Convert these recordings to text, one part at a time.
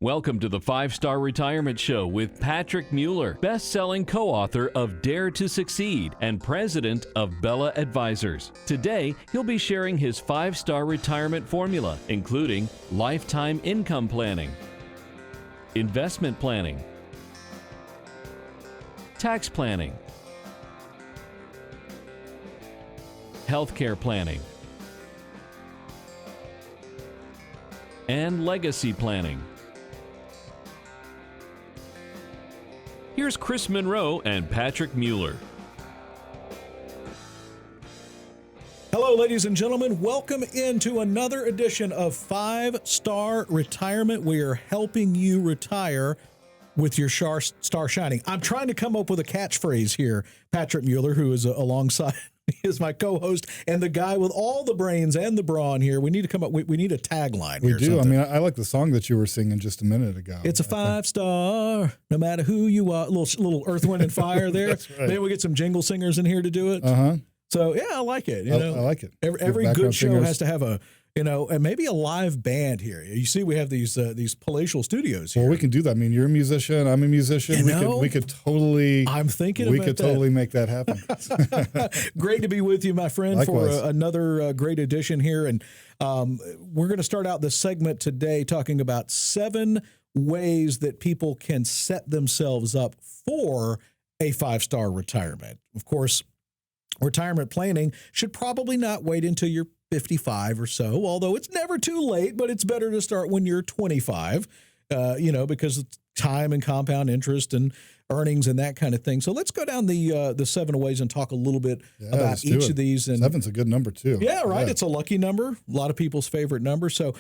Welcome to the 5-Star Retirement Show with Patrick Mueller, best-selling co-author of Dare to Succeed and president of Bella Advisors. Today, he'll be sharing his 5-star retirement formula, including lifetime income planning, investment planning, tax planning, healthcare planning, and legacy planning. Here's Chris Monroe and Patrick Mueller. Hello, ladies and gentlemen. Welcome into another edition of 5-Star Retirement. We are helping you retire with your star shining. I'm trying to come up with a catchphrase here. Patrick Mueller, who is alongside me, is my co-host and the guy with all the brains and the brawn here. We need to come up. We need a tagline. We do. Something. I mean, I like the song that you were singing just a minute ago. It's a 5-star, no matter who you are. Little Earth, Wind, and Fire there. That's right. Maybe we get some jingle singers in here to do it. So yeah, I like it. I like it. Every good show has to have and maybe a live band here. You see, we have these palatial studios here. Well, we can do that. I mean, you're a musician. I'm a musician. We could totally. I'm thinking. We could totally make that happen. Great to be with you, my friend, Likewise. for another great edition here. And we're going to start out this segment today talking about 7 ways that people can set themselves up for a 5-star retirement. Of course, retirement planning should probably not wait until you're 55 or so, although it's never too late, but it's better to start when you're 25, because it's time and compound interest and earnings and that kind of thing. So let's go down the 7 ways and talk a little bit about each of these. And 7's a good number too. Yeah, right. Yeah. It's a lucky number. A lot of people's favorite number. So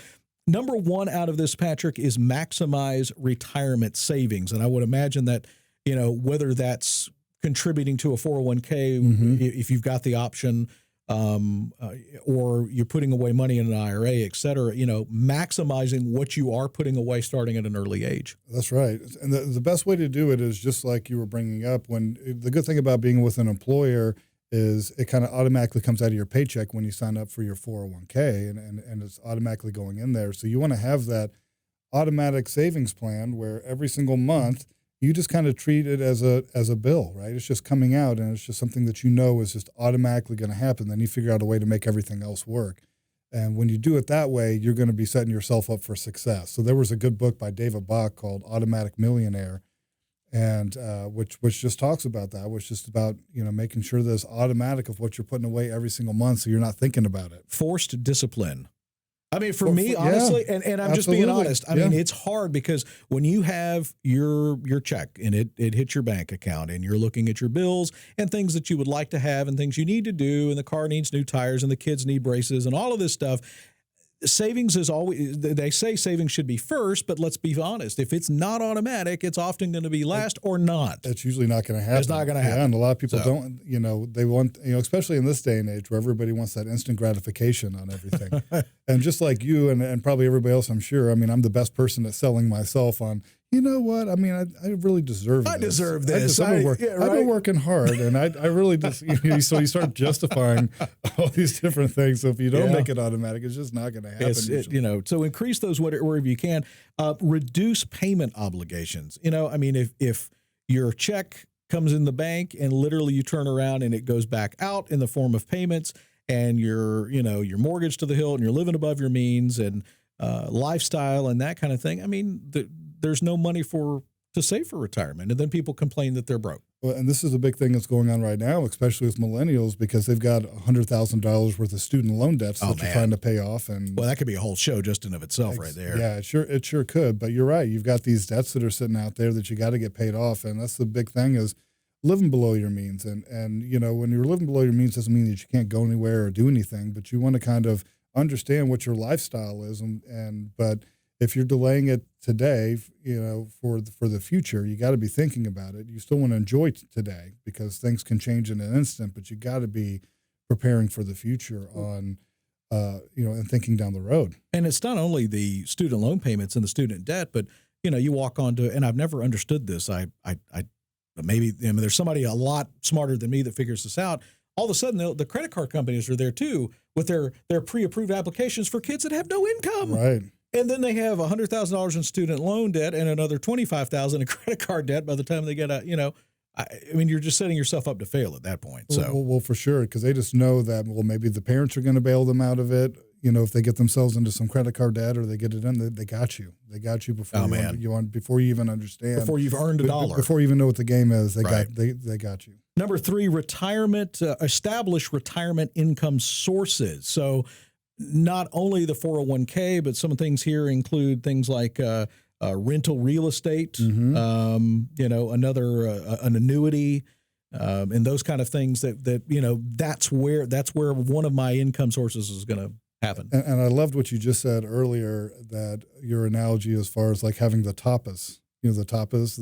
number 1 out of this, Patrick, is maximize retirement savings. And I would imagine that, whether that's contributing to a 401k, if you've got the option, or you're putting away money in an IRA, et cetera, maximizing what you are putting away starting at an early age. That's right. And the best way to do it is just like you were bringing up, the good thing about being with an employer is it kind of automatically comes out of your paycheck when you sign up for your 401k and it's automatically going in there. So you want to have that automatic savings plan where every single month you just kind of treat it as a bill, right? It's just coming out, and it's just something that is just automatically going to happen. Then you figure out a way to make everything else work. And when you do it that way, you're going to be setting yourself up for success. So there was a good book by David Bach called Automatic Millionaire, and which just talks about that, which is about making sure that it's automatic of what you're putting away every single month, so you're not thinking about it. Forced discipline. I mean, for me, honestly, and I'm just being honest, I mean, it's hard because when you have your check and it hits your bank account and you're looking at your bills and things that you would like to have and things you need to do, and the car needs new tires and the kids need braces and all of this stuff, savings is always, they say savings should be first, but let's be honest. If it's not automatic, it's often going to be last or not. It's usually not going to happen. It's not going to happen. Yeah, and a lot of people don't, they want, especially in this day and age where everybody wants that instant gratification on everything. And just like you and probably everybody else, I'm sure, I mean, I'm the best person at selling myself on, you know what? I mean, I really deserve this. I deserve this. I've been working hard, and I really just, so you start justifying all these different things. So if you don't make it automatic, it's just not going to happen. So increase those wherever you can. Reduce payment obligations. I mean, if your check comes in the bank and literally you turn around and it goes back out in the form of payments, and you're mortgaged to the hilt and you're living above your means and lifestyle and that kind of thing. I mean, there's no money to save for retirement. And then people complain that they're broke. Well, and this is a big thing that's going on right now, especially with millennials, because they've got $100,000 worth of student loan debts that you're trying to pay off. And well, that could be a whole show just in of itself right there. Yeah, it sure could. But you're right. You've got these debts that are sitting out there that you got to get paid off. And that's the big thing is living below your means. And when you're living below your means doesn't mean that you can't go anywhere or do anything, but you want to kind of understand what your lifestyle is. But if you're delaying it today, for the future, you got to be thinking about it. You still want to enjoy today because things can change in an instant, but you got to be preparing for the future on, and thinking down the road. And it's not only the student loan payments and the student debt, but you walk onto, and I've never understood this. Maybe there's somebody a lot smarter than me that figures this out. All of a sudden, the credit card companies are there too with their pre-approved applications for kids that have no income. Right. And then they have $100,000 in student loan debt and another $25,000 in credit card debt by the time they get out. I mean, you're just setting yourself up to fail at that point. So, well, for sure, because they just know that, well, maybe the parents are going to bail them out of it. If they get themselves into some credit card debt or they get it in, they got you. They got you before before you even understand. Before you've earned a dollar. Before you even know what the game is, they Right. got you. Number 3, establish retirement income sources. So not only the 401k, but some things here include things like rental real estate, Mm-hmm. an annuity, and those kind of things that's where one of my income sources is going to happen. And I loved what you just said earlier, that your analogy as far as like having the tapas. The tapas,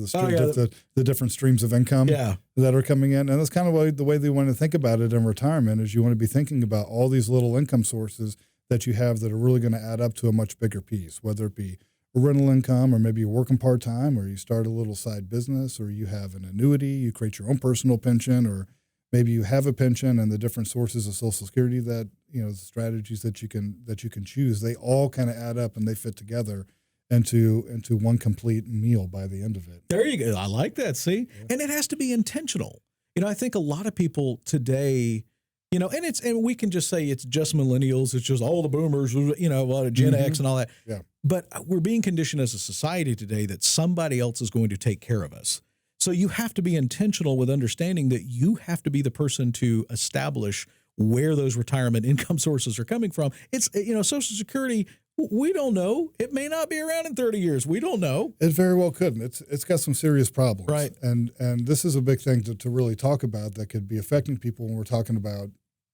the different streams of income that are coming in. And that's kind of the way they want to think about it in retirement is you want to be thinking about all these little income sources that you have that are really going to add up to a much bigger piece, whether it be rental income, or maybe you're working part-time, or you start a little side business, or you have an annuity, you create your own personal pension, or maybe you have a pension, and the different sources of Social Security that, the strategies that you can choose, they all kind of add up and they fit together into one complete meal by the end of it. There you go. I like that. See? Yeah. And it has to be intentional. I think a lot of people today, and we can just say it's just millennials, it's just all the boomers, a lot of Gen X and all that. Yeah. But we're being conditioned as a society today that somebody else is going to take care of us. So you have to be intentional with understanding that you have to be the person to establish where those retirement income sources are coming from. It's, Social Security, we don't know. It may not be around in 30 years. We don't know. It very well couldn't. It's got some serious problems. Right. And this is a big thing to really talk about that could be affecting people when we're talking about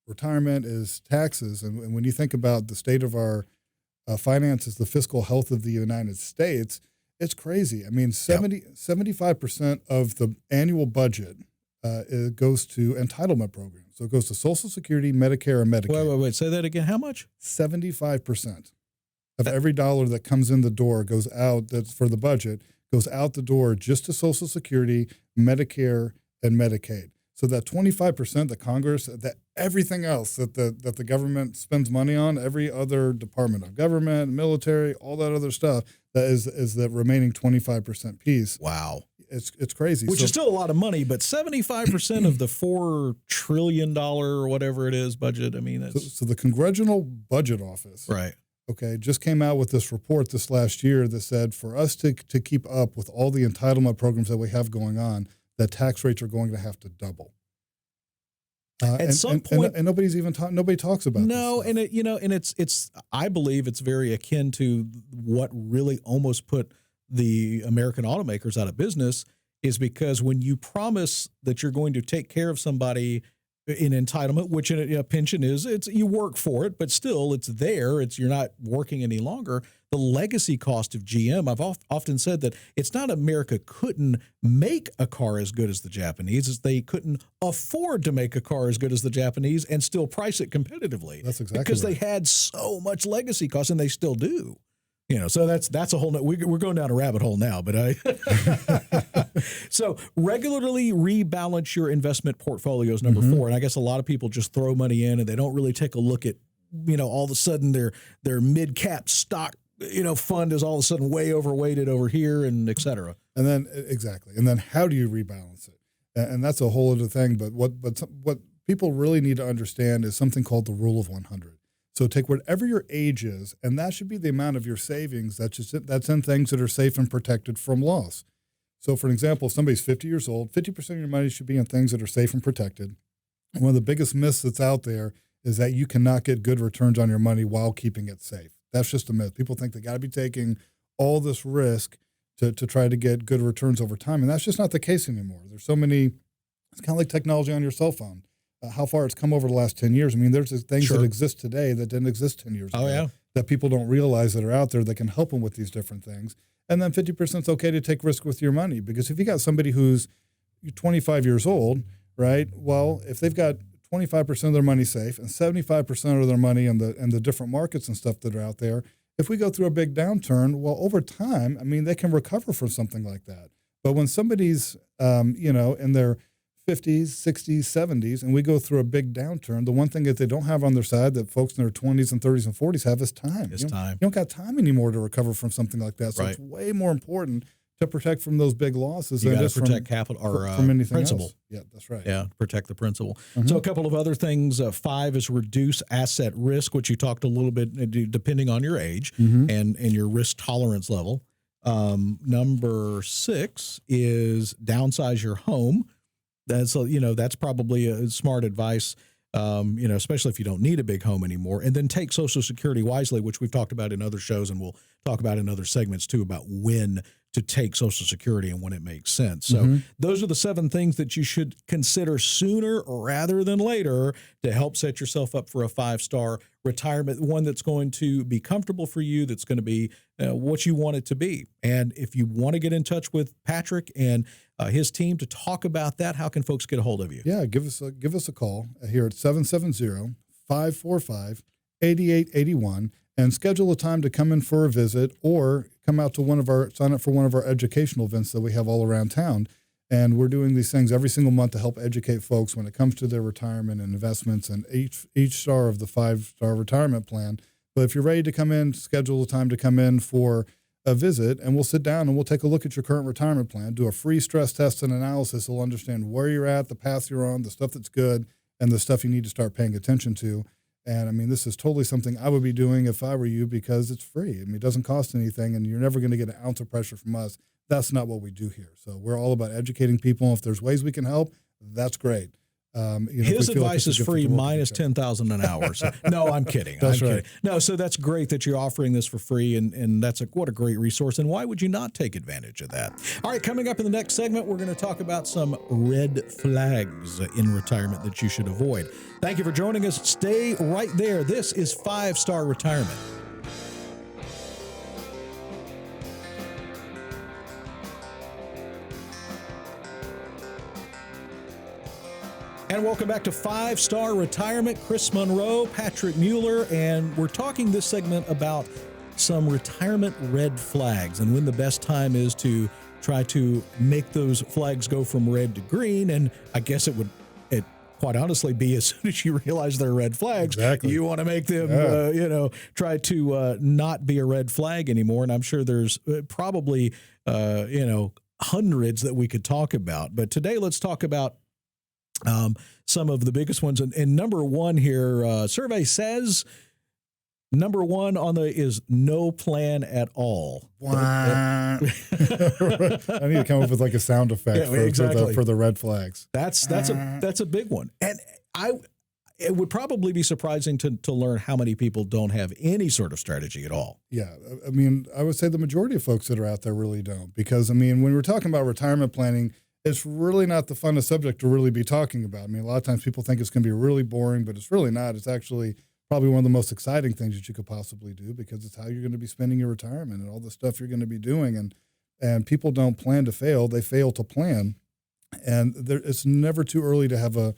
retirement is taxes. And when you think about the state of our finances, the fiscal health of the United States, it's crazy. I mean, 75% of the annual budget it goes to entitlement programs. So it goes to Social Security, Medicare, and Medicaid. Wait. Say that again. How much? 75% of every dollar that comes in the door goes out, that's for the budget, goes out the door just to Social Security, Medicare, and Medicaid. So that 25% that Congress, that everything else that the government spends money on, every other department of government, military, all that other stuff, that is the remaining 25% piece. Wow. It's crazy. Which is still a lot of money, but 75% of the $4 trillion or whatever it is budget, I mean, that's... So the Congressional Budget Office, right, just came out with this report this last year that said for us to keep up with all the entitlement programs that we have going on, that tax rates are going to have to double. At some point, and nobody's even nobody talks about no, this stuff. and it's I believe it's very akin to what really almost put the American automakers out of business, is because when you promise that you're going to take care of somebody in entitlement, which a pension is, it's you work for it, but still it's there. You're not working any longer. The legacy cost of GM, I've often said that it's not America couldn't make a car as good as the Japanese, it's they couldn't afford to make a car as good as the Japanese and still price it competitively. That's exactly because right. They had so much legacy costs, and they still do. So that's a whole. We're going down a rabbit hole now, but So regularly rebalance your investment portfolios. Number 4, and I guess a lot of people just throw money in and they don't really take a look at, all of a sudden their mid cap stock, fund is all of a sudden way overweighted over here, and et cetera. And then exactly, and then how do you rebalance it? And that's a whole other thing. But what people really need to understand is something called the rule of 100. So take whatever your age is, and that should be the amount of your savings that's in things that are safe and protected from loss. So for an example, if somebody's 50 years old, 50% of your money should be in things that are safe and protected. And one of the biggest myths that's out there is that you cannot get good returns on your money while keeping it safe. That's just a myth. People think they got to be taking all this risk to try to get good returns over time, and that's just not the case anymore. There's so many. It's kind of like technology on your cell phone. How far it's come over the last 10 years. I mean, there's things that exist today that didn't exist 10 years ago that people don't realize that are out there that can help them with these different things. And then 50% is okay to take risk with your money, because if you got somebody who's 25 years old, right? Well, if they've got 25% of their money safe and 75% of their money in the different markets and stuff that are out there, if we go through a big downturn, well, over time, I mean, they can recover from something like that. But when somebody's, in their 50s, 60s, 70s, and we go through a big downturn, the one thing that they don't have on their side that folks in their 20s and 30s and 40s have is time. It's time. You don't got time anymore to recover from something like that. So Right. it's way more important to protect from those big losses You than got just to protect capital or from anything principal. else. Yeah, that's right. Yeah, protect the principal. Mhm. So a couple of other things. 5 is reduce asset risk, which you talked a little bit, depending on your age Mhm. and your risk tolerance level. Number 6 is downsize your home. That's probably a smart advice. Especially if you don't need a big home anymore, and then take Social Security wisely, which we've talked about in other shows, and we'll talk about in other segments too, about when to take Social Security and when it makes sense. So those are the 7 things that you should consider sooner rather than later to help set yourself up for a 5-star retirement, one that's going to be comfortable for you, that's going to be what you want it to be. And if you want to get in touch with Patrick and his team to talk about that, how can folks get a hold of you? Yeah, give us a call here at 770-545-8881 and schedule a time to come in for a visit or come out to sign up for one of our educational events that we have all around town. And we're doing these things every single month to help educate folks when it comes to their retirement and investments and each star of the 5-star retirement plan. But if you're ready to come in, schedule a time to come in for a visit, and we'll sit down and we'll take a look at your current retirement plan, do a free stress test and analysis. We'll understand where you're at, the path you're on, the stuff that's good, and the stuff you need to start paying attention to. And I mean, this is totally something I would be doing if I were you, because it's free. I mean, it doesn't cost anything, and you're never going to get an ounce of pressure from us. That's not what we do here. So we're all about educating people. If there's ways we can help, that's great. His advice is free minus 10,000 an hour. So, no, I'm kidding. That's right. Kidding. No, so that's great that you're offering this for free, and that's what a great resource. And why would you not take advantage of that? All right, coming up in the next segment, we're going to talk about some red flags in retirement that you should avoid. Thank you for joining us. Stay right there. This is 5-Star Retirement. And welcome back to 5-Star Retirement. Chris Monroe, Patrick Mueller, and we're talking this segment about some retirement red flags and when the best time is to try to make those flags go from red to green. And I guess it quite honestly be as soon as you realize they're red flags, Exactly. you want to make them, try to not be a red flag anymore. And I'm sure there's probably, hundreds that we could talk about. But today, let's talk about some of the biggest ones. And number 1 here, survey says number 1 is no plan at all. I need to come up with like a sound effect for the red flags. That's a big one. And it would probably be surprising to learn how many people don't have any sort of strategy at all. Yeah. I mean, I would say the majority of folks that are out there really don't, because I mean, when we're talking about retirement planning, it's really not the funnest subject to really be talking about. I mean, a lot of times people think it's going to be really boring, but it's really not. It's actually probably one of the most exciting things that you could possibly do, because it's how you're going to be spending your retirement and all the stuff you're going to be doing. And people don't plan to fail. They fail to plan. And it's never too early to have a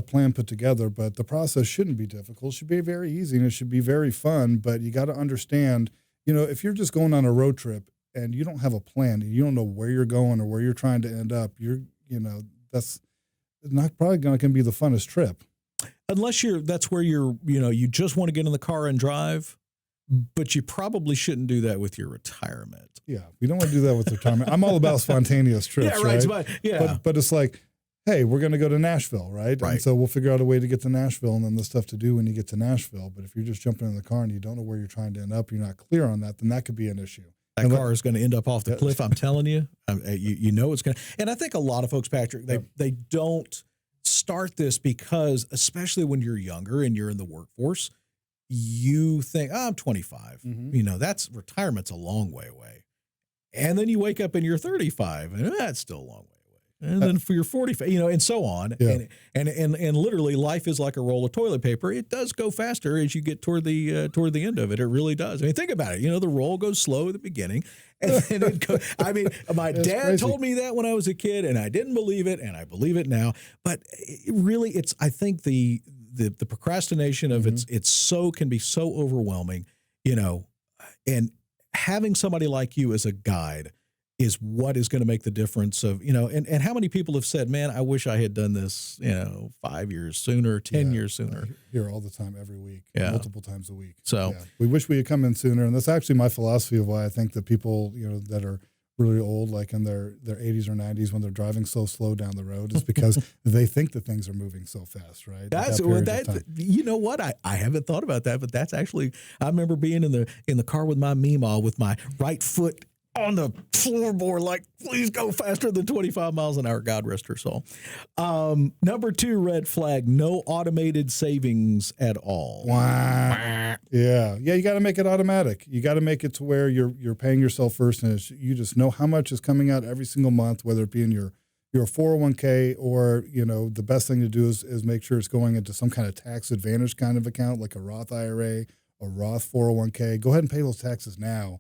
plan put together, but the process shouldn't be difficult. It should be very easy and it should be very fun, but you got to understand, if you're just going on a road trip and you don't have a plan and you don't know where you're going or where you're trying to end up, that's not probably going to be the funnest trip. Unless that's where you just want to get in the car and drive, but you probably shouldn't do that with your retirement. Yeah. We don't want to do that with retirement. I'm all about spontaneous trips, yeah, right. Right? But it's like, hey, we're going to go to Nashville, right? Right. And so we'll figure out a way to get to Nashville and then the stuff to do when you get to Nashville. But if you're just jumping in the car and you don't know where you're trying to end up, you're not clear on that, then that could be an issue. That car is going to end up off the cliff. I'm telling you, it's going to. And I think a lot of folks, Patrick, they don't start this because, especially when you're younger and you're in the workforce, you think, I'm 25. Mm-hmm. That's retirement's a long way away. And then you wake up and you're 35 and that's still a long way away. And then for your 45, and so on. Yeah. And literally life is like a roll of toilet paper. It does go faster as you get toward the end of it. It really does. I mean, think about it. The roll goes slow at the beginning. And then it goes, my dad crazy. told me that when I was a kid and I didn't believe it and I believe it now. But really, I think the procrastination of Mm-hmm. can be so overwhelming, and having somebody like you as a guide is what is going to make the difference of, and how many people have said, man, I wish I had done this, 5 years sooner, 10 years sooner. Here all the time, every week, multiple times a week. So we wish we had come in sooner. And that's actually my philosophy of why I think that people, that are really old, like in their 80s or 90s, when they're driving so slow down the road, is because they think that things are moving so fast, right? You know what? I haven't thought about that, but that's actually, I remember being in the car with my Meemaw with my right foot on the floorboard, like, please go faster than 25 miles an hour. God rest her soul. Number 2 red flag, no automated savings at all. Wow. Yeah. You got to make it automatic. You got to make it to where you're paying yourself first, and you just know how much is coming out every single month, whether it be in your 401k or, the best thing to do is make sure it's going into some kind of tax advantage kind of account, like a Roth IRA or Roth 401k. Go ahead and pay those taxes now.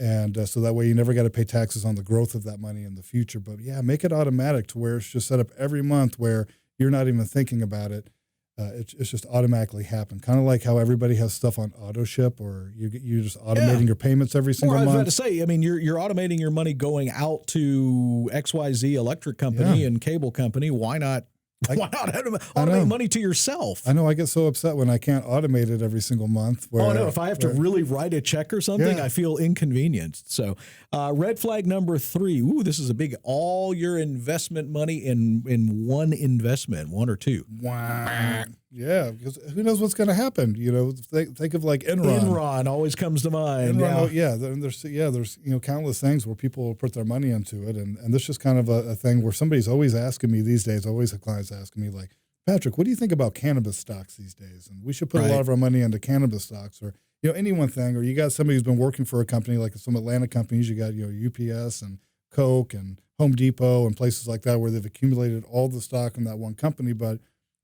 And so that way you never got to pay taxes on the growth of that money in the future. But make it automatic to where it's just set up every month where you're not even thinking about it. It's just automatically happen. Kind of like how everybody has stuff on auto ship, or you're just automating your payments every single month. I was about to say, you're automating your money going out to XYZ electric company and cable company. Why not? Why not automate money to yourself? I know. I get so upset when I can't automate it every single month. If I have to really write a check or something, I feel inconvenienced. So red flag number 3. Ooh, this is a big, all your investment money in one investment, 1 or 2. Wow. Yeah, because who knows what's going to happen? Think of like Enron. Enron always comes to mind. There's countless things where people will put their money into it, and this is just kind of a thing where somebody's always asking me these days. Always have clients asking me like, Patrick, what do you think about cannabis stocks these days? And we should put a lot of our money into cannabis stocks, or any one thing. Or you got somebody who's been working for a company like some Atlanta companies. You got UPS and Coke and Home Depot and places like that where they've accumulated all the stock in that one company, but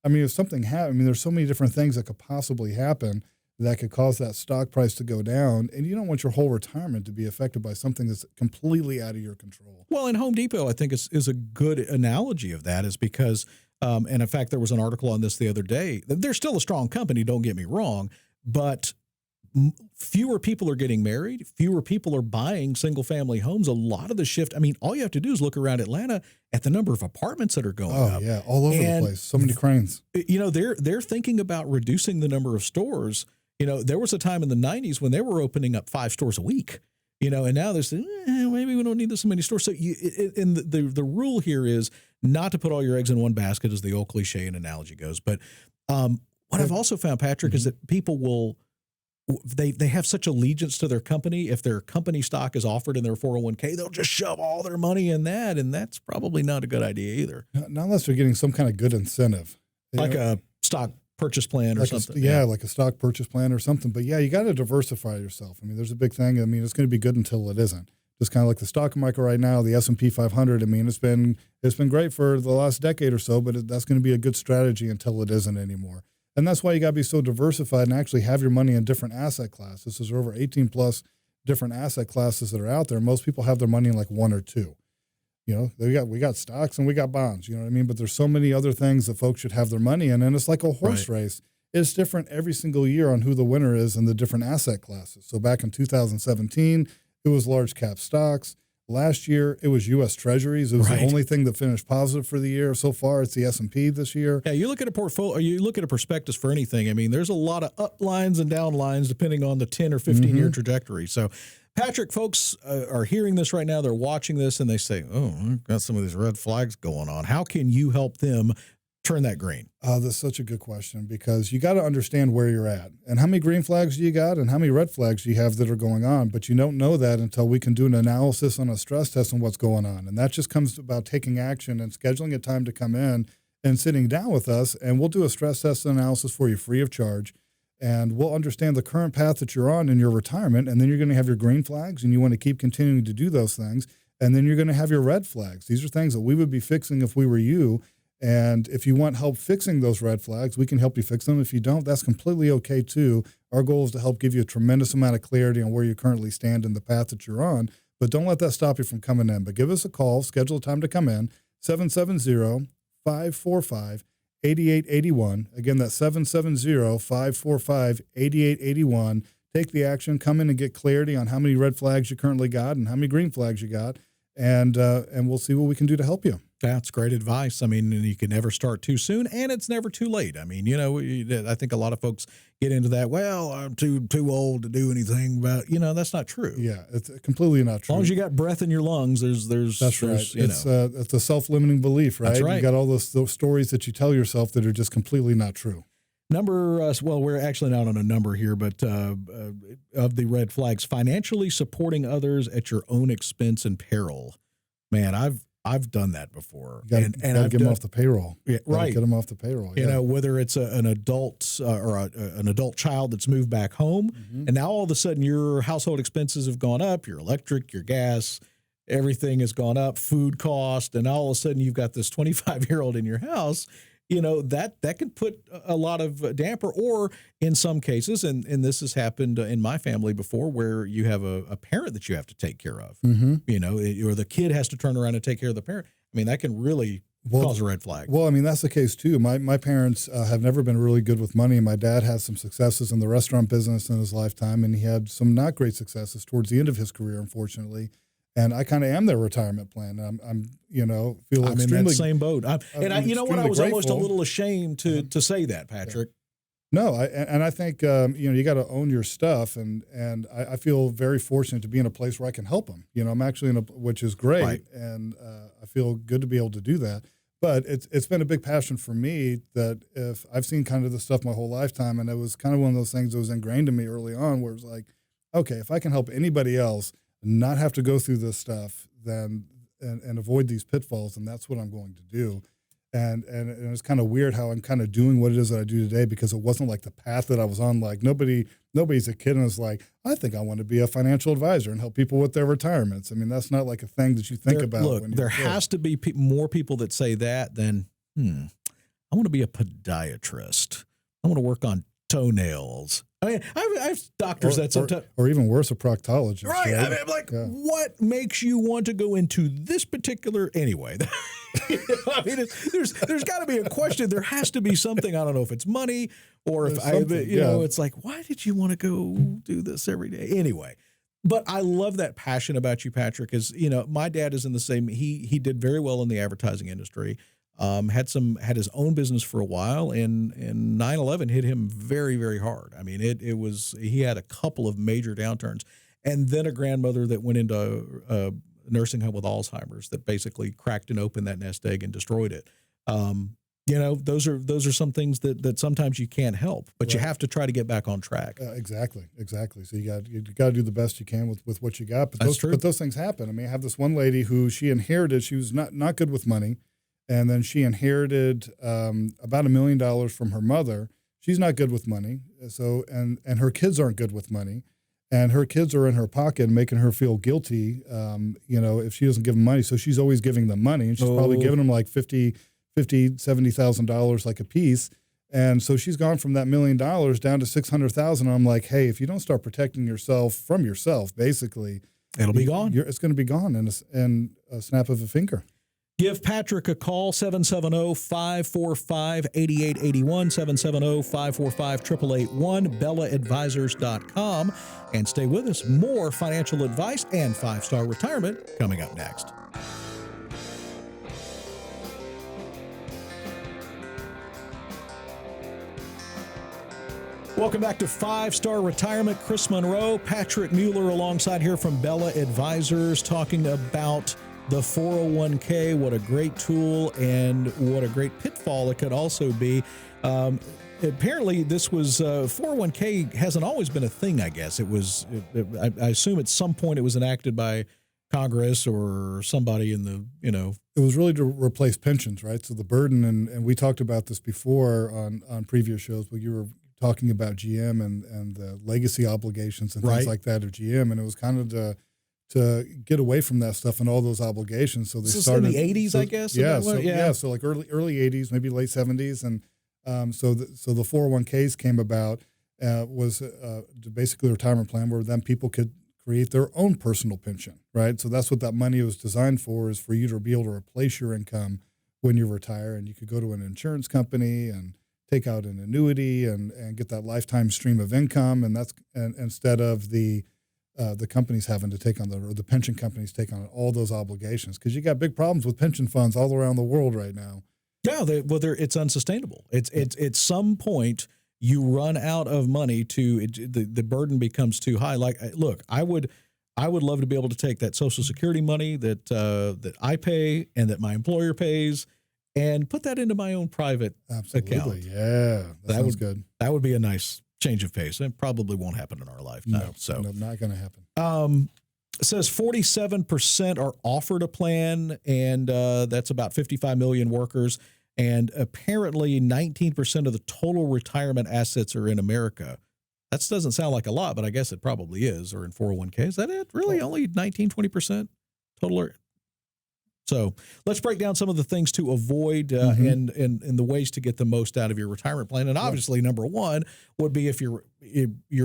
if something happens, there's so many different things that could possibly happen that could cause that stock price to go down, and you don't want your whole retirement to be affected by something that's completely out of your control. Well, and Home Depot, I think, is a good analogy of that, is because, and in fact, there was an article on this the other day. They're still a strong company, don't get me wrong, but fewer people are getting married. Fewer people are buying single-family homes. A lot of the shift, all you have to do is look around Atlanta at the number of apartments that are going up. Oh, yeah, all over the place. So many cranes. They're thinking about reducing the number of stores. There was a time in the 90s when they were opening up 5 stores a week. And now there's maybe we don't need this many stores. So the rule here is not to put all your eggs in one basket, as the old cliche and analogy goes. But what I've also found, Patrick, is that people will. They have such allegiance to their company. If their company stock is offered in their 401k, they'll just shove all their money in that, and that's probably not a good idea either. Not unless they're getting some kind of good incentive, like a stock purchase plan or something. Like a stock purchase plan or something. But you got to diversify yourself. There's a big thing. It's going to be good until it isn't. Just kind of like the stock market right now, the S&P 500. It's been great for the last decade or so, but that's going to be a good strategy until it isn't anymore. And that's why you got to be so diversified and actually have your money in different asset classes. There's over 18 plus different asset classes that are out there. Most people have their money in like 1 or 2. We got stocks and we got bonds, But there's so many other things that folks should have their money in. And it's like a horse race. It's different every single year on who the winner is in the different asset classes. So back in 2017, it was large cap stocks. Last year, it was U.S. Treasuries. It was the only thing that finished positive for the year. So far, it's the S&P this year. Yeah, you look at a portfolio, you look at a prospectus for anything. There's a lot of up lines and down lines depending on the 10 or 15-year trajectory. So, Patrick, folks are hearing this right now. They're watching this, and they say, I've got some of these red flags going on. How can you help them turn that green? That's such a good question, because you got to understand where you're at and how many green flags do you got and how many red flags do you have that are going on. But you don't know that until we can do an analysis on a stress test on what's going on. And that just comes about taking action and scheduling a time to come in and sitting down with us. And we'll do a stress test analysis for you free of charge. And we'll understand the current path that you're on in your retirement. And then you're going to have your green flags, and you want to keep continuing to do those things. And then you're going to have your red flags. These are things that we would be fixing if we were you. And if you want help fixing those red flags, we can help you fix them. If you don't, that's completely okay too. Our goal is to help give you a tremendous amount of clarity on where you currently stand in the path that you're on. But don't let that stop you from coming in. But give us a call, schedule a time to come in, 770-545-8881. Again, that's 770-545-8881. Take the action, come in and get clarity on how many red flags you currently got and how many green flags you got. and we'll see what we can do to help you. That's great advice. I mean, and you can never start too soon, and it's never too late. I mean, I think a lot of folks get into that. Well, I'm too old to do anything about. That's not true. Yeah, it's completely not true. As long as you got breath in your lungs, there's. That's right. It's a self-limiting belief, right? That's right. You got all those stories that you tell yourself that are just completely not true. Well, we're actually not on a number here, but of the red flags, financially supporting others at your own expense and peril. Man, I've done that before. You got to get them off the payroll. Yeah, right. Get them off the payroll. Yeah. Whether it's an adult or an adult child that's moved back home, and now all of a sudden your household expenses have gone up, your electric, your gas, everything has gone up, food cost, and all of a sudden you've got this 25-year-old in your house. That can put a lot of damper, or in some cases, and this has happened in my family before, where you have a parent that you have to take care of, or the kid has to turn around and take care of the parent. I mean, that can really cause a red flag. Well, I mean, that's the case too. My parents have never been really good with money. My dad had some successes in the restaurant business in his lifetime, and he had some not great successes towards the end of his career, unfortunately. And I kind of am their retirement plan. I'm feel I'm extremely in that same boat. I was almost a little ashamed to say that, Patrick. No, I think you got to own your stuff, and I feel very fortunate to be in a place where I can help them. I'm actually which is great, right. And I feel good to be able to do that. But it's been a big passion for me that if I've seen kind of this stuff my whole lifetime, and it was kind of one of those things that was ingrained in me early on, where it's like, okay, if I can help anybody else not have to go through this stuff, then and avoid these pitfalls, and that's what I'm going to do. And it's kind of weird how I'm kind of doing what it is that I do today, because it wasn't like the path that I was on. Like nobody's a kid and is like, I think I want to be a financial advisor and help people with their retirements. I mean, that's not like a thing that you think about. Look, there has to be more people that say that than, I want to be a podiatrist. I want to work on toenails. I mean, I have doctors that sometimes, or even worse, a proctologist. Right. I mean, I'm like, what makes you want to go into this particular anyway? I mean, there's got to be a question. There has to be something. I don't know if it's money or if it's like, why did you want to go do this every day anyway? But I love that passion about you, Patrick. Is my dad is in the same. He did very well in the advertising industry. Had his own business for a while, and 9/11 hit him very, very hard. I mean, he had a couple of major downturns, and then a grandmother that went into a nursing home with Alzheimer's that basically cracked and opened that nest egg and destroyed it. Those are some things that sometimes you can't help, but you have to try to get back on track. Exactly. So you got to do the best you can with what you got. But That's true. But those things happen. I mean, I have this one lady who she inherited. She was not good with money. And then she inherited about $1 million from her mother. She's not good with money, so and her kids aren't good with money, and her kids are in her pocket, making her feel guilty. If she doesn't give them money, so she's always giving them money, and she's probably giving them like $70,000 like a piece. And so she's gone from that $1 million down to $600,000. I'm like, hey, if you don't start protecting yourself from yourself, basically, it'll be gone. It's going to be gone in a snap of a finger. Give Patrick a call, 770-545-8881, 770-545-8881, BellaAdvisors.com. And stay with us. More financial advice and 5-star retirement coming up next. Welcome back to 5-Star Retirement. Chris Monroe, Patrick Mueller alongside here from Bella Advisors, talking about the 401k, what a great tool and what a great pitfall it could also be. Apparently, this was 401k hasn't always been a thing, I guess. I assume at some point it was enacted by Congress or somebody in the, It was really to replace pensions, right? So the burden, and we talked about this before on previous shows, but you were talking about GM and the legacy obligations and things like that of GM, and it was kind of to get away from that stuff and all those obligations. So they started in the 80s, I guess. So like early 80s, maybe late 70s, and so the 401ks came about. Was basically a retirement plan where then people could create their own personal pension, right? So that's what that money was designed for, is for you to be able to replace your income when you retire, and you could go to an insurance company and take out an annuity and get that lifetime stream of income, and that's instead of the the companies having to take on or the pension companies take on all those obligations, because you got big problems with pension funds all around the world right now. Yeah, it's unsustainable. It's at some point you run out of money the burden becomes too high. Like, look, I would love to be able to take that Social Security money that I pay and that my employer pays and put that into my own private account. Yeah, that sounds good. That would be a nice change of pace. It probably won't happen in our lifetime. No, not going to happen. It says 47% are offered a plan, and that's about 55 million workers. And apparently 19% of the total retirement assets are in America. That doesn't sound like a lot, but I guess it probably is, or in 401k. Is that it? Really? Only 19, 20% total? So let's break down some of the things to avoid and the ways to get the most out of your retirement plan. And obviously, number one would be if your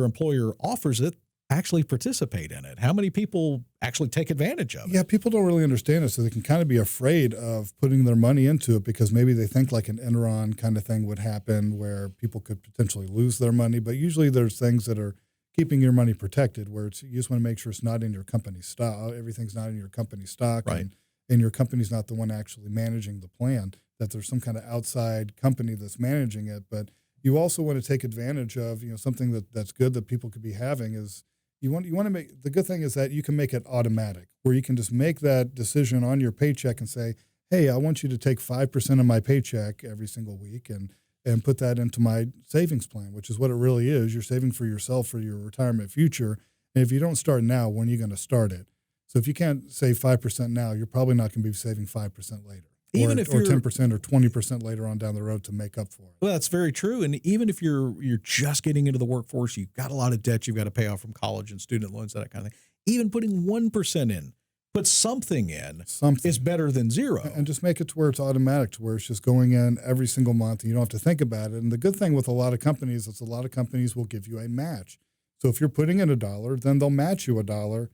employer offers it, actually participate in it. How many people actually take advantage of it? Yeah, people don't really understand it, so they can kind of be afraid of putting their money into it because maybe they think like an Enron kind of thing would happen where people could potentially lose their money. But usually there's things that are keeping your money protected where you just want to make sure it's not in your company stock. Everything's not in your company stock. Right. And your company's not the one actually managing the plan, that there's some kind of outside company that's managing it. But you also want to take advantage of, something that's good that people could be having is you want to make, the good thing is that you can make it automatic, where you can just make that decision on your paycheck and say, hey, I want you to take 5% of my paycheck every single week and put that into my savings plan, which is what it really is. You're saving for yourself for your retirement future. And if you don't start now, when are you going to start it? So if you can't save 5% now, you're probably not going to be saving 5% later. Even if you're 10% or 20% later on down the road to make up for it. Well, that's very true. And even if you're just getting into the workforce, you've got a lot of debt you've got to pay off from college and student loans, that kind of thing. Even putting 1% in, put something in, is better than zero. And just make it to where it's automatic, to where it's just going in every single month and you don't have to think about it. And the good thing with a lot of companies is a lot of companies will give you a match. So if you're putting in $1, then they'll match you $1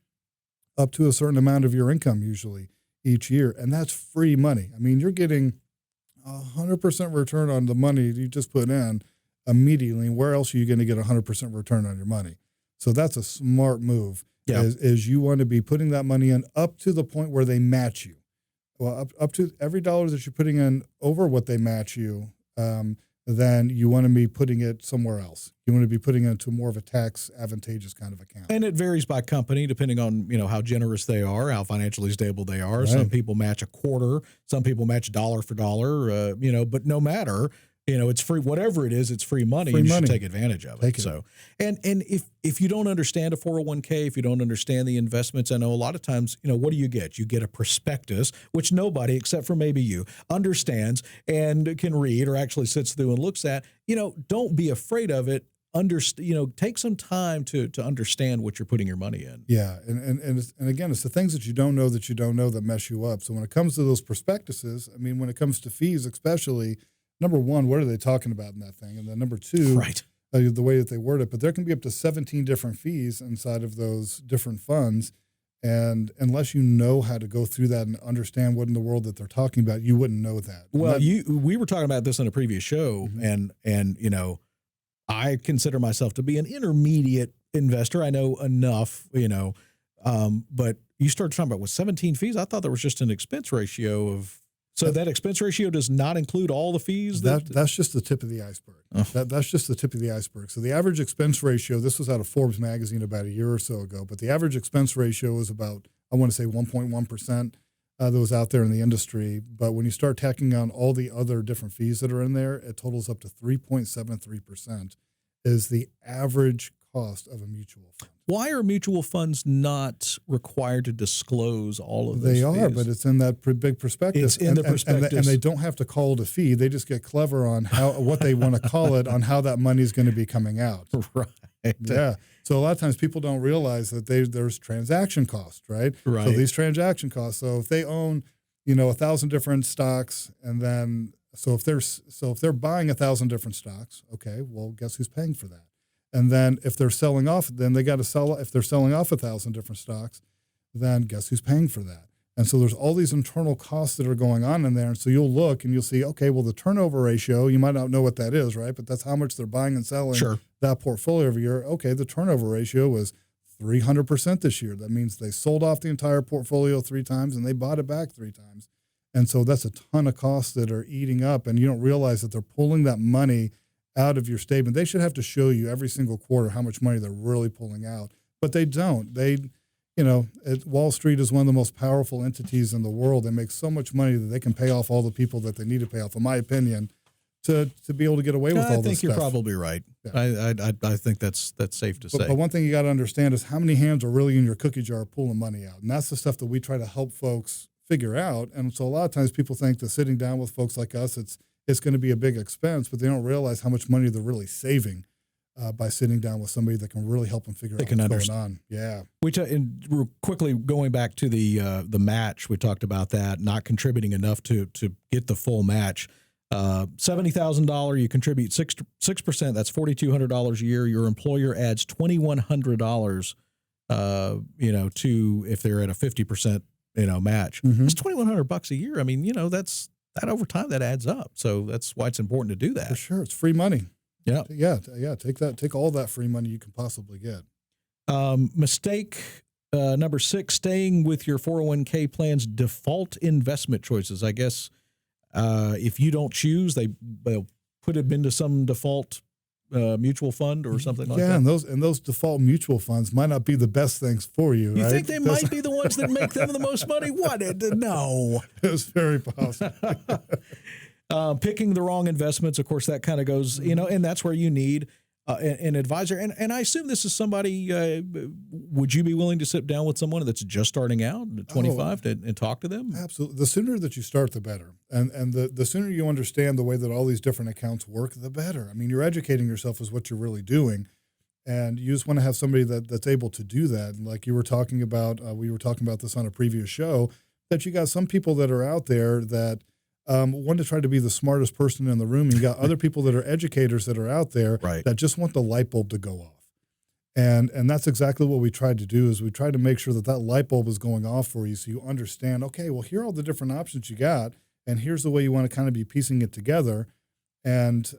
up to a certain amount of your income usually each year. And that's free money. I mean, you're getting 100% return on the money you just put in immediately. Where else are you going to get 100% return on your money? So that's a smart move. Yeah. Is you want to be putting that money in up to the point where they match you. Well, up to every dollar that you're putting in over what they match you, then you want to be putting it somewhere else. You want to be putting it into more of a tax advantageous kind of account. And it varies by company depending on, how generous they are, how financially stable they are. Right. Some people match a quarter, some people match dollar for dollar, but no matter, it's free, whatever it is, it's free money. You should take advantage of it. So, and if you don't understand a 401k, if you don't understand the investments, I know a lot of times, what do you get? You get a prospectus, which nobody except for maybe you understands and can read or actually sits through and looks at. Don't be afraid of it. Take some time to understand what you're putting your money in. Yeah, and again, it's the things that you don't know that mess you up. So when it comes to those prospectuses, I mean, when it comes to fees, especially, number one, what are they talking about in that thing? And then number two, right. The way that they word it. But there can be up to 17 different fees inside of those different funds. And unless you know how to go through that and understand what in the world that they're talking about, you wouldn't know that. Well, we were talking about this on a previous show, and I consider myself to be an intermediate investor. I know enough, but you start talking about with 17 fees. I thought there was just an expense ratio of. So that expense ratio does not include all the fees? That's just the tip of the iceberg. Oh. That's just the tip of the iceberg. So the average expense ratio, this was out of Forbes magazine about a year or so ago, but the average expense ratio is about, I want to say 1.1% that was out there in the industry. But when you start tacking on all the other different fees that are in there, it totals up to 3.73% is the average cost of a mutual fund. Why are mutual funds not required to disclose all of those They are, fees? but it's in that big prospectus. It's in the prospectus. And they don't have to call it a fee. They just get clever on what they want to call it, on how that money is going to be coming out. Right. Yeah. So a lot of times people don't realize that there's transaction costs, right? Right. So these transaction costs. So if they own, 1,000 different stocks, and then if they're buying 1,000 different stocks, okay, well, guess who's paying for that? And then if they're selling off, then they got to sell. If they're selling off 1,000 different stocks, then guess who's paying for that? And so there's all these internal costs that are going on in there. And so you'll look and you'll see, okay, well, the turnover ratio, you might not know what that is, right? But that's how much they're buying and selling that portfolio every year. Okay, the turnover ratio was 300% this year. That means they sold off the entire portfolio 3 times and they bought it back 3 times. And so that's a ton of costs that are eating up, and you don't realize that they're pulling that money out of your statement. They should have to show you every single quarter how much money they're really pulling out, but they don't. Wall Street is one of the most powerful entities in the world. They make so much money that they can pay off all the people that they need to pay off, in my opinion, to be able to get away with all this stuff. I think you're probably right. Yeah. I think that's safe to say. But one thing you got to understand is how many hands are really in your cookie jar pulling money out. And that's the stuff that we try to help folks figure out. And so a lot of times people think that sitting down with folks like us, it's going to be a big expense, but they don't realize how much money they're really saving by sitting down with somebody that can really help them figure out what's going on. Yeah. And we're quickly going back to the match. We talked about that, not contributing enough to get the full match. $70,000, you contribute 6%. That's $4,200 a year. Your employer adds $2,100, to if they're at a 50%, match. Mm-hmm. It's $2,100 a year. I mean, that over time that adds up. So that's why it's important to do that. For sure, it's free money. Yeah. Take all that free money you can possibly get. Mistake number 6: staying with your 401k plan's default investment choices. I guess. If you don't choose, they'll put it into some default mutual fund or something like that. Yeah, and those default mutual funds might not be the best things for you. You think they might be the ones that make them the most money? What? No. It's very possible. Picking the wrong investments, of course, that kind of goes, and that's where you need an advisor. And I assume this is somebody, would you be willing to sit down with someone that's just starting out at 25 and talk to them? Absolutely. The sooner that you start, the better. And the sooner you understand the way that all these different accounts work, the better. I mean, you're educating yourself is what you're really doing. And you just want to have somebody that's able to do that. And like you were talking about, we were talking about this on a previous show, that you got some people that are out there that want to try to be the smartest person in the room. And you got other people that are educators that are out there that just want the light bulb to go off. And that's exactly what we tried to do, is we tried to make sure that light bulb is going off for you so you understand, okay, well, here are all the different options you got, and here's the way you want to kind of be piecing it together. And,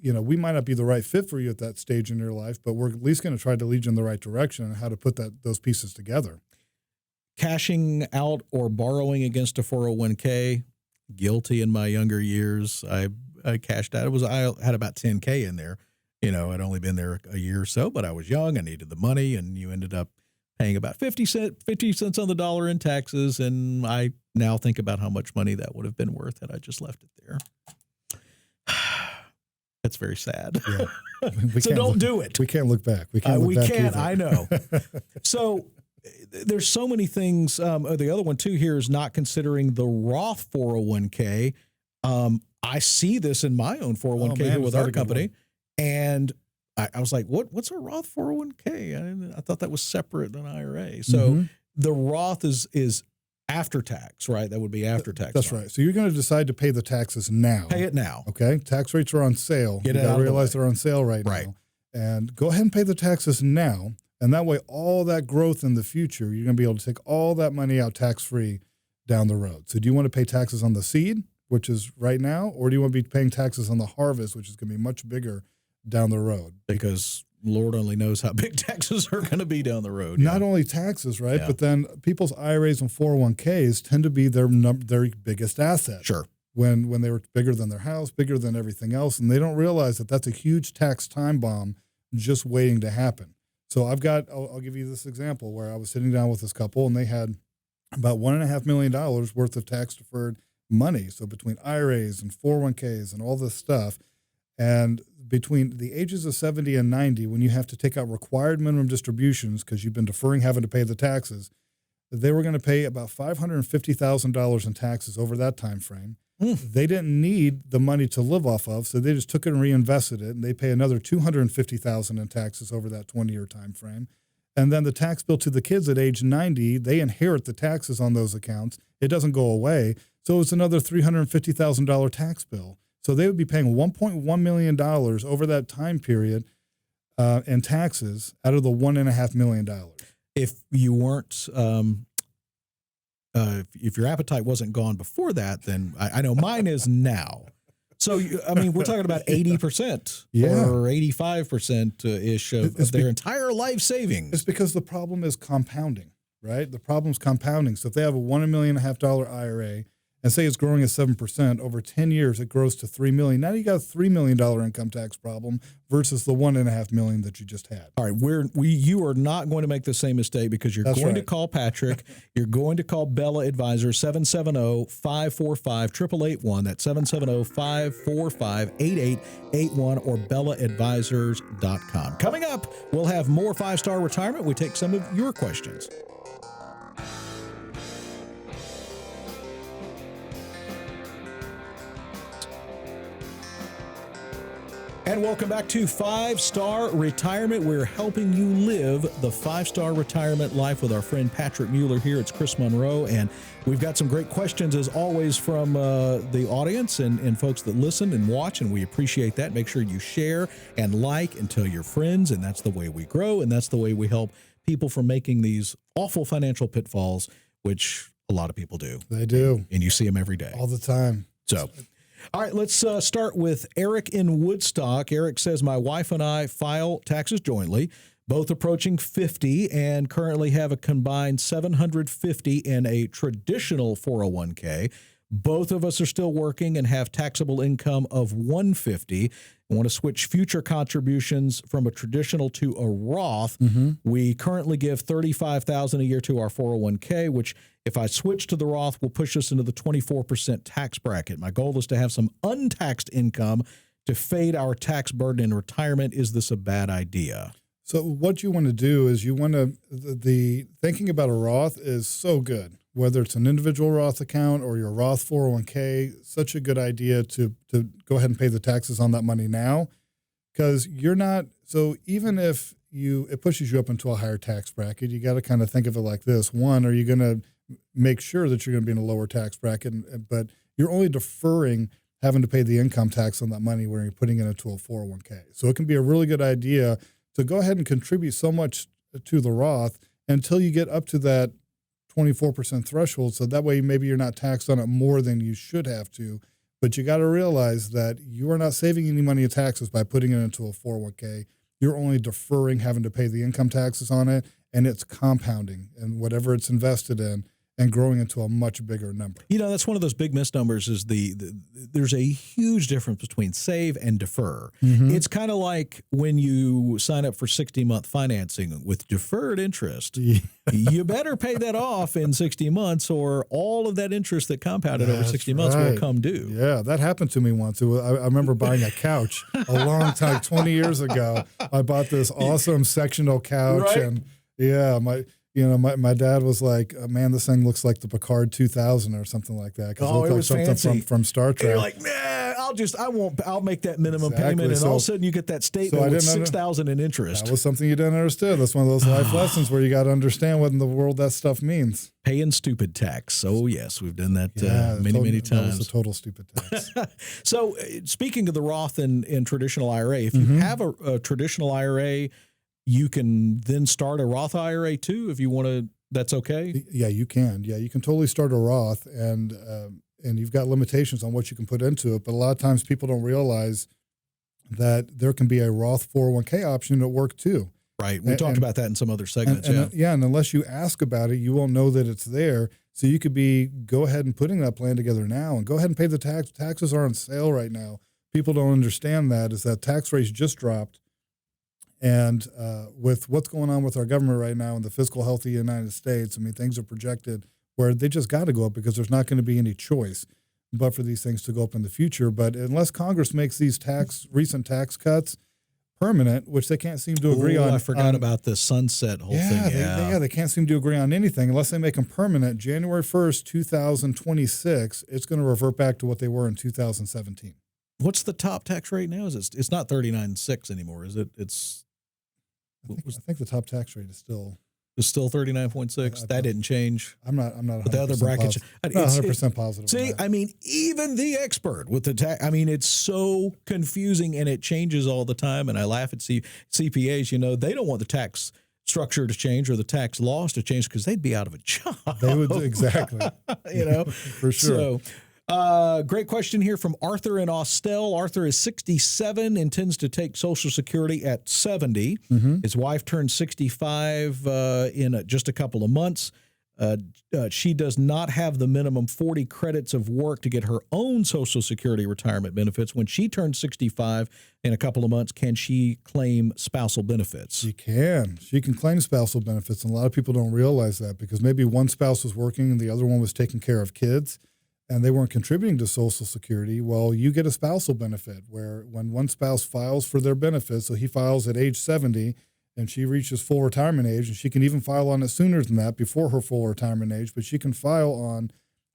we might not be the right fit for you at that stage in your life, but we're at least going to try to lead you in the right direction and how to put those pieces together. Cashing out or borrowing against a 401k, guilty in my younger years. I cashed out. I had about 10K in there. I'd only been there a year or so, but I was young. I needed the money, and you ended up paying about 50 cents on the dollar in taxes. And I now think about how much money that would have been worth had I just left it there. That's very sad. Yeah. So don't do it. We can't look back. We can't look back either. I know. So there's so many things. The other one, too, here is not considering the Roth 401k. I see this in my own 401k here with our company. And I was like, what's a Roth 401k? I thought that was separate than IRA. So the Roth is after tax, right? That would be after tax. That's right. So you're going to decide to pay the taxes now. Pay it now. Okay. Tax rates are on sale. You got to realize they're on sale right now. And go ahead and pay the taxes now. And that way, all that growth in the future, you're going to be able to take all that money out tax-free down the road. So do you want to pay taxes on the seed, which is right now, or do you want to be paying taxes on the harvest, which is going to be much bigger down the road? Because Lord only knows how big taxes are going to be down the road. Not only taxes, right? Yeah. But then people's IRAs and 401ks tend to be their biggest asset. Sure. When they were bigger than their house, bigger than everything else, and they don't realize that that's a huge tax time bomb just waiting to happen. So I'll give you this example where I was sitting down with this couple, and they had about $1.5 million worth of tax deferred money. So between IRAs and 401ks and all this stuff, and between the ages of 70 and 90, when you have to take out required minimum distributions because you've been deferring having to pay the taxes, they were going to pay about $550,000 in taxes over that time frame. They didn't need the money to live off of, so they just took it and reinvested it, and they pay another $250,000 in taxes over that 20-year time frame. And then the tax bill to the kids at age 90, they inherit the taxes on those accounts. It doesn't go away, so it's another $350,000 tax bill. So they would be paying $1.1 million over that time period in taxes out of the $1.5 million. If you weren't if your appetite wasn't gone before that, then I know mine is now. So, I mean, we're talking about 80% Yeah. or 85% ish of their entire life savings. It's because the problem is compounding, right? The problem's compounding. So if they have a $1.5 million IRA and say it's growing at 7%, over 10 years it grows to $3 million. Now you got a $3 million income tax problem versus the $1.5 million that you just had. All right, you are not going to make the same mistake because you're That's going to right. call Patrick. You're going to call Bella Advisors 770-545-8881. That's 770-545-8881 or bellaadvisors.com. Coming up, we'll have more 5-Star Retirement. We take some of your questions. And welcome back to 5-Star Retirement. We're helping you live the 5-star retirement life with our friend Patrick Mueller here. It's Chris Monroe, and we've got some great questions as always from the audience and folks that listen and watch, and we appreciate that. Make sure you share and like and tell your friends, and that's the way we grow, and that's the way we help people from making these awful financial pitfalls, which a lot of people do. They do. And you see them every day. All the time. So, all right, let's start with Eric in Woodstock. Eric says, my wife and I file taxes jointly, both approaching 50 and currently have a combined $750 in a traditional 401k. Both of us are still working and have taxable income of $150. I want to switch future contributions from a traditional to a Roth. We currently give $35,000 a year to our 401k, which if I switch to the Roth will push us into the 24% tax bracket. My goal is to have some untaxed income to fade our tax burden in retirement. Is this a bad idea? So what you want to do is you want to, the thinking about a Roth is so good, whether it's an individual Roth account or your Roth 401k, such a good idea to go ahead and pay the taxes on that money now, because you're not, so even if it pushes you up into a higher tax bracket, you got to kind of think of it like this. One, are you going to make sure that you're going to be in a lower tax bracket, but you're only deferring having to pay the income tax on that money when you're putting it into a 401k. So it can be a really good idea to go ahead and contribute so much to the Roth until you get up to that 24% threshold. So that way, maybe you're not taxed on it more than you should have to. But you got to realize that you are not saving any money in taxes by putting it into a 401k. You're only deferring having to pay the income taxes on it, and it's compounding and whatever it's invested in and growing into a much bigger number. You know, that's one of those big misnomers is there's a huge difference between save and defer. It's kind of like when you sign up for 60-month financing with deferred interest. You better pay that off in 60 months or all of that interest that compounded over 60 months will come due. Yeah, that happened to me once. I remember buying a couch a long time, 20 years ago. I bought this awesome sectional couch, and my dad was like, man, this thing looks like the Picard 2000 or something like that. Oh, it was something fancy. from Star Trek. And you're like, I'll make that minimum payment. And all of a sudden you get that statement with $6,000 in interest. That was something you didn't understand. That's one of those life lessons where you got to understand what in the world that stuff means. Paying stupid tax. Oh, yes, we've done that many times. That was a total stupid tax. So speaking of the Roth and traditional IRA, if you have a traditional IRA, you can then start a Roth IRA too if you want to. That's okay? Yeah, you can. Yeah, you can totally start a Roth, and you've got limitations on what you can put into it. But a lot of times people don't realize that there can be a Roth 401k option at work too. Right. We talked about that in some other segments. And unless you ask about it, you won't know that it's there. So you could go ahead and putting that plan together now and go ahead and pay the tax. Taxes are on sale right now. People don't understand that is that tax rates just dropped. And with what's going on with our government right now and the fiscal health of the United States, I mean, things are projected where they just got to go up because there's not going to be any choice but for these things to go up in the future. But unless Congress makes these recent tax cuts permanent, which they can't seem to agree on. I forgot about the sunset whole thing. They can't seem to agree on anything. Unless they make them permanent, January 1st, 2026, it's going to revert back to what they were in 2017. What's the top tax rate now? It's not 39.6 anymore, is it? I think the top tax rate is still 39.6. That didn't change. I'm not. But the other brackets, not 100% positive. See, I mean, even the expert with the tax. I mean, it's so confusing and it changes all the time. And I laugh at CPAs. You know, they don't want the tax structure to change or the tax laws to change because they'd be out of a job. They would exactly. You know, for sure. So, Great question here from Arthur in Austell. Arthur is 67, intends to take Social Security at 70. His wife turned 65 in just a couple of months. She does not have the minimum 40 credits of work to get her own Social Security retirement benefits. When she turns 65 in a couple of months, can she claim spousal benefits? She can. She can claim spousal benefits, and a lot of people don't realize that because maybe one spouse was working and the other one was taking care of kids, and they weren't contributing to Social Security. Well, you get a spousal benefit where when one spouse files for their benefits, so he files at age 70, and she reaches full retirement age, and she can even file on it sooner than that, before her full retirement age, but she can file on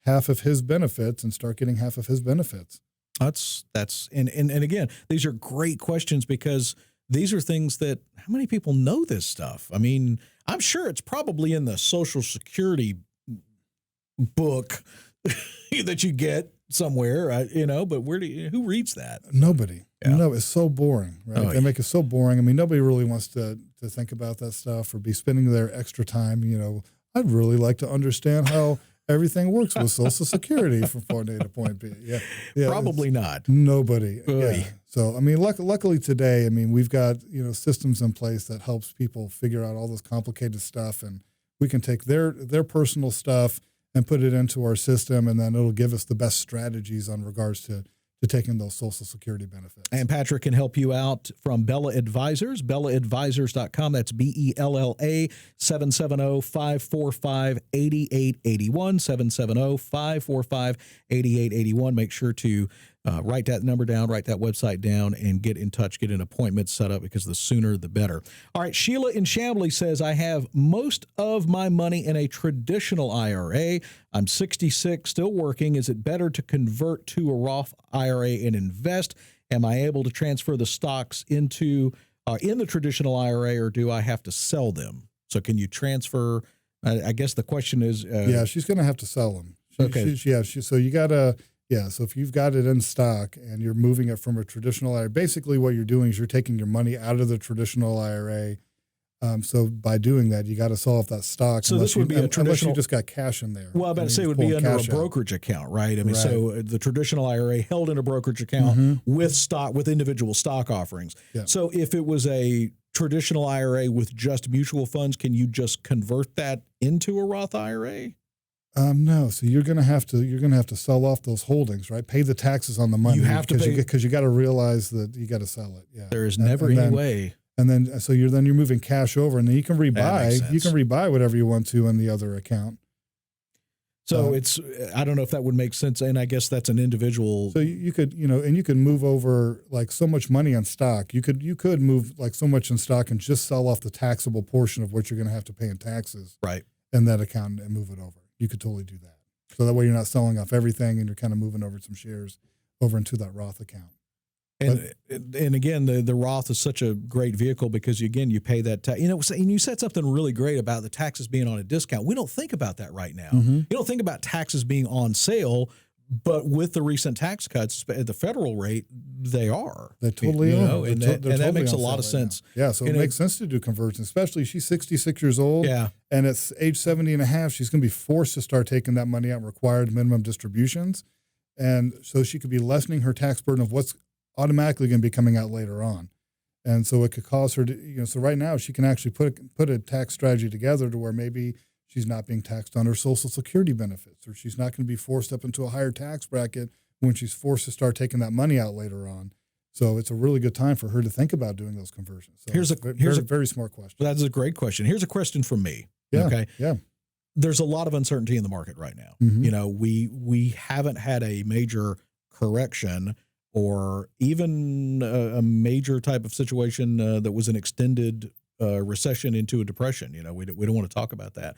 half of his benefits and start getting half of his benefits. And again, these are great questions because these are things that, how many people know this stuff? I mean, I'm sure it's probably in the Social Security book that you get somewhere, but who reads that? Nobody. Yeah. No, it's so boring, right? Oh, They make it so boring. I mean, nobody really wants to think about that stuff or be spending their extra time. I'd really like to understand how everything works with Social Security from point A to point B. Yeah. Probably not. Nobody. Oy. Yeah. So, I mean, luckily today, I mean, we've got, systems in place that helps people figure out all this complicated stuff, and we can take their personal stuff and put it into our system, and then it'll give us the best strategies on regards to taking those Social Security benefits. And Patrick can help you out from Bella Advisors, bellaadvisors.com. That's BELLA, 770-545-8881, 770-545-8881. Make sure to write that number down, write that website down, and get in touch, get an appointment set up, because the sooner the better. All right, Sheila in Chamblee says, I have most of my money in a traditional IRA. I'm 66, still working. Is it better to convert to a Roth IRA and invest? Am I able to transfer the stocks into in the traditional IRA, or do I have to sell them? So can you transfer? I guess the question is. Yeah, she's going to have to sell them. Okay. So you got to. Yeah, so if you've got it in stock and you're moving it from a traditional IRA, basically what you're doing is you're taking your money out of the traditional IRA. So by doing that, you got to sell off that stock. So this would be a traditional. Unless you just got cash in there. Well, I was about to say it would be under a brokerage account, right? I mean, so the traditional IRA held in a brokerage account with individual stock offerings. Yeah. So if it was a traditional IRA with just mutual funds, can you just convert that into a Roth IRA? No. So you're going to have to sell off those holdings, right? Pay the taxes on the money. You have to pay, because you got to realize that you got to sell it. Yeah. There is never any way. And then so you're moving cash over, and then you can rebuy. You can rebuy whatever you want to in the other account. So I don't know if that would make sense, and I guess that's an individual. So you could and you can move over like so much money on stock. You could move like so much in stock and just sell off the taxable portion of what you're going to have to pay in taxes, right, in that account, and move it over. You could totally do that. So that way you're not selling off everything, and you're kind of moving over some shares over into that Roth account. And again, the Roth is such a great vehicle because, again, you pay that tax. And you said something really great about the taxes being on a discount. We don't think about that right now. You don't think about taxes being on sale, but with the recent tax cuts at the federal rate, they are. They totally are. And that makes a lot of sense. Yeah, so it makes sense to do conversions, especially she's 66 years old. Yeah. And it's age 70 and a half. She's going to be forced to start taking that money out in required minimum distributions. And so she could be lessening her tax burden of what's automatically going to be coming out later on. And so it could cause her to, so right now she can actually put a tax strategy together to where maybe she's not being taxed on her Social Security benefits, or she's not going to be forced up into a higher tax bracket when she's forced to start taking that money out later on. So it's a really good time for her to think about doing those conversions. So here's a very smart question. That's a great question. Here's a question from me. Yeah. Okay. Yeah. There's a lot of uncertainty in the market right now. We haven't had a major correction or even a major type of situation that was an extended recession into a depression. We don't want to talk about that.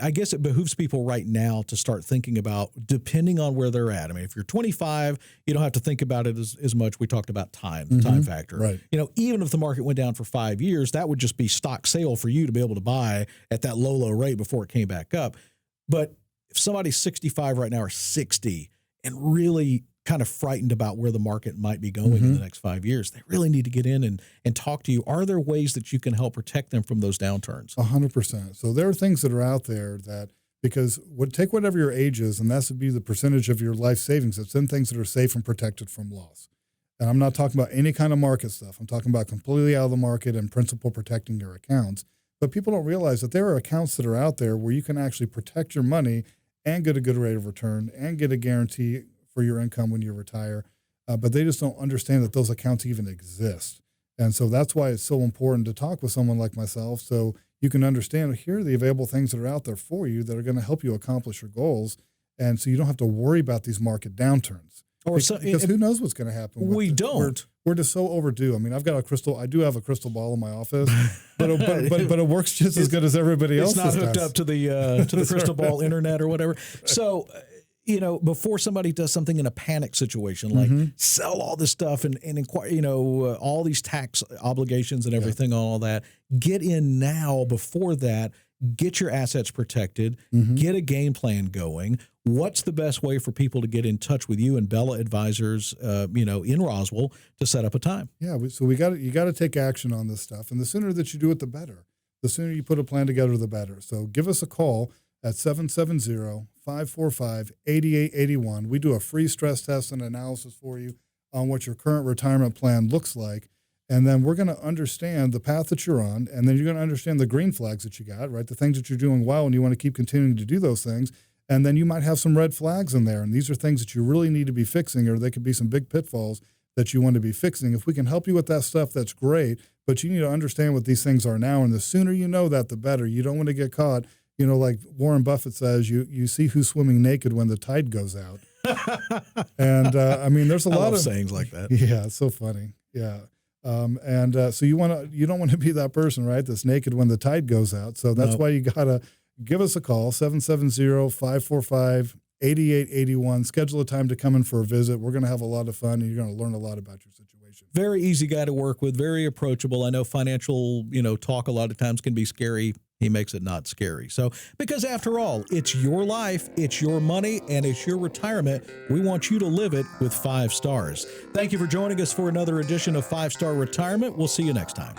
I guess it behooves people right now to start thinking about, depending on where they're at. I mean, if you're 25, you don't have to think about it as much. We talked about time factor. Right. Even if the market went down for 5 years, that would just be stock sale for you to be able to buy at that low rate before it came back up. But if somebody's 65 right now or 60 and really kind of frightened about where the market might be going in the next 5 years, they really need to get in and talk to you. Are there ways that you can help protect them from those downturns? 100%. So there are things that are out there that because take whatever your age is, and that would be the percentage of your life savings that's in things that are safe and protected from loss. And I'm not talking about any kind of market stuff. I'm talking about completely out of the market and principal protecting your accounts. But people don't realize that there are accounts that are out there where you can actually protect your money and get a good rate of return and get a guarantee for your income when you retire. But they just don't understand that those accounts even exist. And so that's why it's so important to talk with someone like myself so you can understand, here are the available things that are out there for you that are going to help you accomplish your goals. And so you don't have to worry about these market downturns. Because who knows what's going to happen? We don't. We're just so overdue. I mean, I do have a crystal ball in my office, but it works just as good as everybody else's. It's not hooked up to the crystal ball internet or whatever. So, before somebody does something in a panic situation, like sell all this stuff and inquire, all these tax obligations and everything, all that, get in now before that. Get your assets protected, get a game plan going. What's the best way for people to get in touch with you and Bella Advisors, in Roswell to set up a time? Yeah, so you got to take action on this stuff. And the sooner that you do it, the better. The sooner you put a plan together, the better. So give us a call at 770-545-8881. We do a free stress test and analysis for you on what your current retirement plan looks like. And then we're going to understand the path that you're on, and then you're going to understand the green flags that you got, right? The things that you're doing well, and you want to keep continuing to do those things. And then you might have some red flags in there, and these are things that you really need to be fixing, or they could be some big pitfalls that you want to be fixing. If we can help you with that stuff, that's great, but you need to understand what these things are now, and the sooner you know that, the better. You don't want to get caught, like Warren Buffett says, you see who's swimming naked when the tide goes out. And, there's a lot of sayings like that. Yeah, it's so funny. Yeah. So you don't want to be that person, right? That's naked when the tide goes out. So that's why you got to give us a call, 770-545-8881. Schedule a time to come in for a visit. We're going to have a lot of fun, and you're going to learn a lot about your situation. Very easy guy to work with, very approachable. I know financial, talk a lot of times can be scary. He makes it not scary. So, because after all, it's your life, it's your money, and it's your retirement. We want you to live it with 5 stars. Thank you for joining us for another edition of 5 Star Retirement. We'll see you next time.